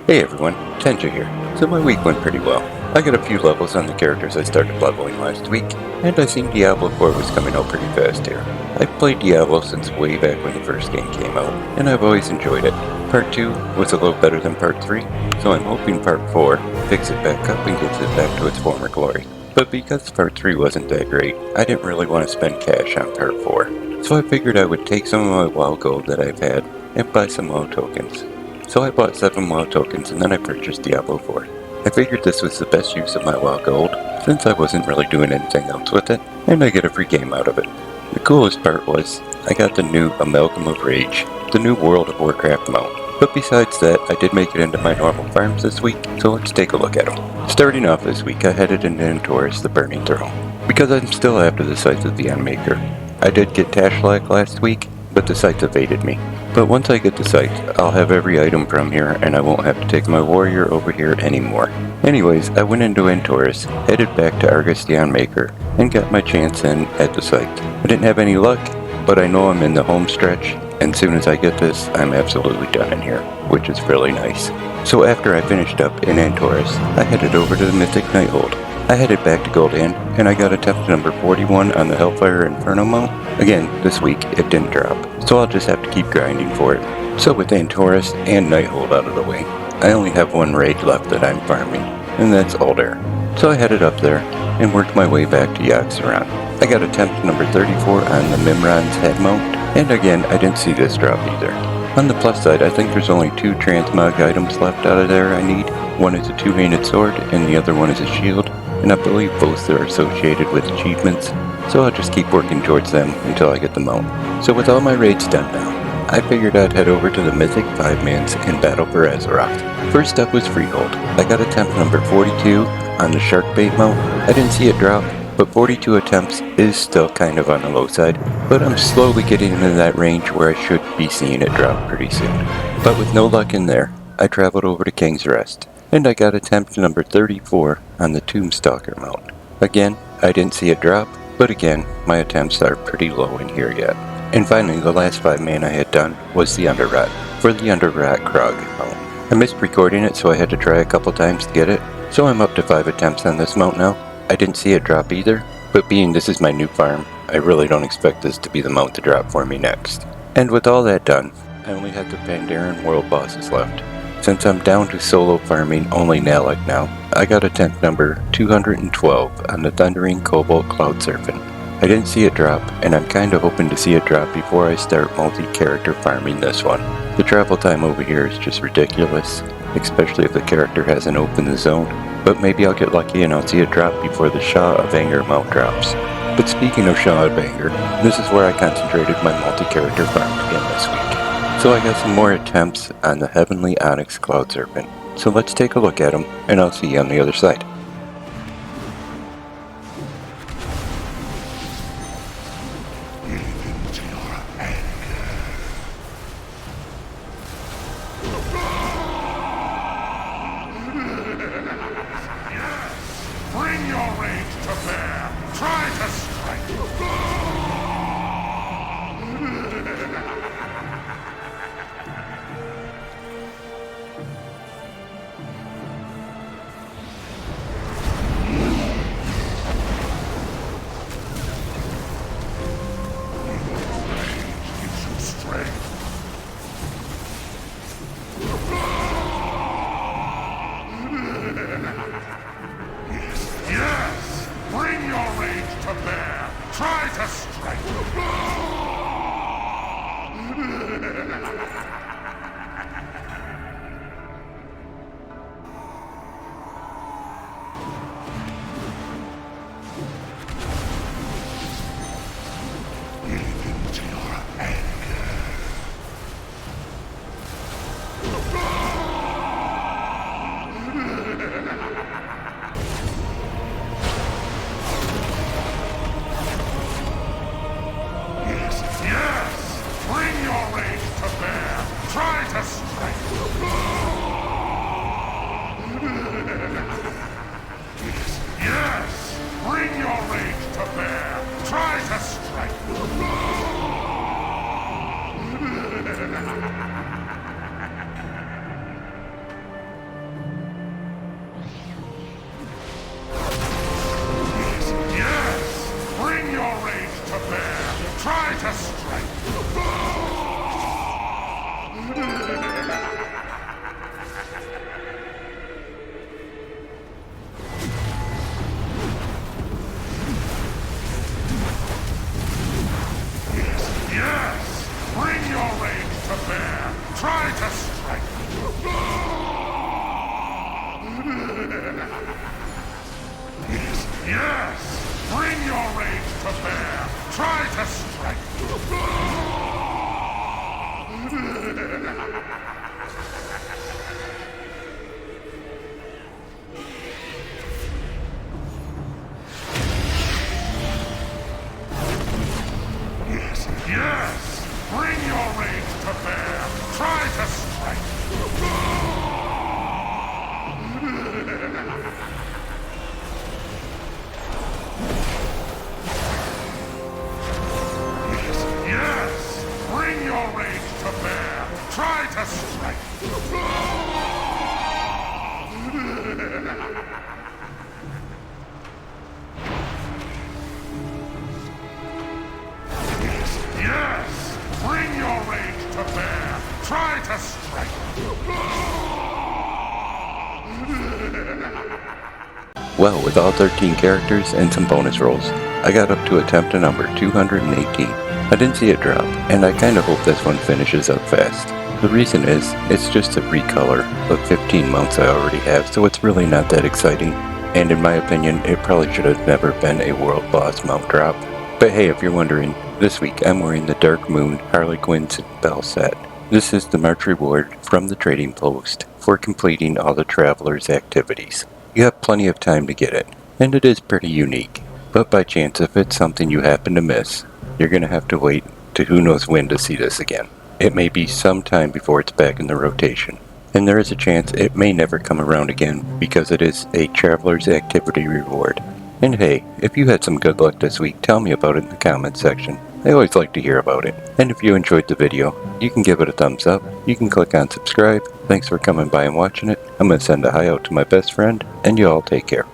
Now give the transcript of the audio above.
Hey everyone, Tenja here. So my week went pretty well. I got a few levels on the characters I started leveling last week, and I seen Diablo 4 was coming out pretty fast here. I've played Diablo since way back when the first game came out, and I've always enjoyed it. Part 2 was a little better than Part 3, so I'm hoping Part 4 picks it back up and gets it back to its former glory. But because Part 3 wasn't that great, I didn't really want to spend cash on Part 4. So I figured I would take some of my WoW gold that I've had and buy some WoW tokens. So I bought 7 WoW tokens and then I purchased Diablo 4. I figured this was the best use of my WoW gold, since I wasn't really doing anything else with it, and I get a free game out of it. The coolest part was, I got the new Amalgam of Rage, the new World of Warcraft mount. But besides that, I did make it into my normal farms this week, so let's take a look at them. Starting off this week, I headed into Antorus, the Burning Throne, because I'm still after the sites of the Endmaker. I did get Tashlak last week, but the sites evaded me. But once I get the site, I'll have every item from here and I won't have to take my warrior over here anymore. Anyways, I went into Antorus, headed back to Argus the Endmaker, and got my chance in at the site. I didn't have any luck, but I know I'm in the home stretch, and soon as I get this, I'm absolutely done in here, which is really nice. So after I finished up in Antorus, I headed over to the Mythic Nighthold. I headed back to Gul'dan, and I got attempt number 41 on the Hellfire Infernal mount. Again, this week, it didn't drop, so I'll just have to keep grinding for it. So with Antorus and Nighthold out of the way, I only have one raid left that I'm farming, and that's Aldair. So I headed up there, and worked my way back to Yaxaron. I got attempt number 34 on the Mimiron's head mount, and again, I didn't see this drop either. On the plus side, I think there's only 2 transmog items left out of there I need. One is a 2-handed sword, and the other one is a shield. And I believe both are associated with achievements, so I'll just keep working towards them until I get the mount. So with all my raids done now, I figured I'd head over to the Mythic 5-mans and battle for Azeroth. First up was Freehold. I got attempt number 42 on the Sharkbait mount. I didn't see it drop, but 42 attempts is still kind of on the low side, but I'm slowly getting into that range where I should be seeing it drop pretty soon. But with no luck in there, I traveled over to King's Rest, and I got attempt number 34 on the Stalker mount. Again, I didn't see it drop, but again, my attempts are pretty low in here yet. And finally, the last 5-man I had done was the Underrot, for the Underrot Crawg mount. I missed recording it, so I had to try a couple times to get it, so I'm up to 5 attempts on this mount now. I didn't see it drop either, but being this is my new farm, I really don't expect this to be the mount to drop for me next. And with all that done, I only had the Pandaren world bosses left. Since I'm down to solo farming only Nalek now, I got attempt number 212 on the Thundering Cobalt Cloud Serpent. I didn't see it drop, and I'm kinda hoping to see it drop before I start multi-character farming this one. The travel time over here is just ridiculous, especially if the character hasn't opened the zone, but maybe I'll get lucky and I'll see it drop before the Shah of Anger mount drops. But speaking of Shah of Anger, this is where I concentrated my multi-character farm again this week. So I got some more attempts on the Heavenly Onyx Cloud Serpent. So let's take a look at them, and I'll see you on the other side. Bring your rage to bear! Try to strike! to strike. Yes! Bring your rage to bear! Try to strike! Yes! Bring your rage to bear! Try to strike! Yes! Bring your rage to bear! Try to strike! Well, with all 13 characters and some bonus rolls, I got up to attempt to number 218. I didn't see it drop, and I kinda hope this one finishes up fast. The reason is, it's just a recolor of 15 mounts I already have, so it's really not that exciting, and in my opinion, it probably should have never been a world boss mount drop. But hey, if you're wondering, this week I'm wearing the Dark Moon Harley Quinn's Bell set. This is the March reward from the trading post for completing all the Traveler's activities. You have plenty of time to get it, and it is pretty unique. But by chance, if it's something you happen to miss, you're gonna have to wait to who knows when to see this again. It may be some time before it's back in the rotation, and there is a chance it may never come around again because it is a Traveler's activity reward. And hey, if you had some good luck this week, tell me about it in the comments section. I always like to hear about it. And if you enjoyed the video, you can give it a thumbs up, you can click on subscribe. Thanks for coming by and watching it. I'm going to send a hi out to my best friend, and you all take care.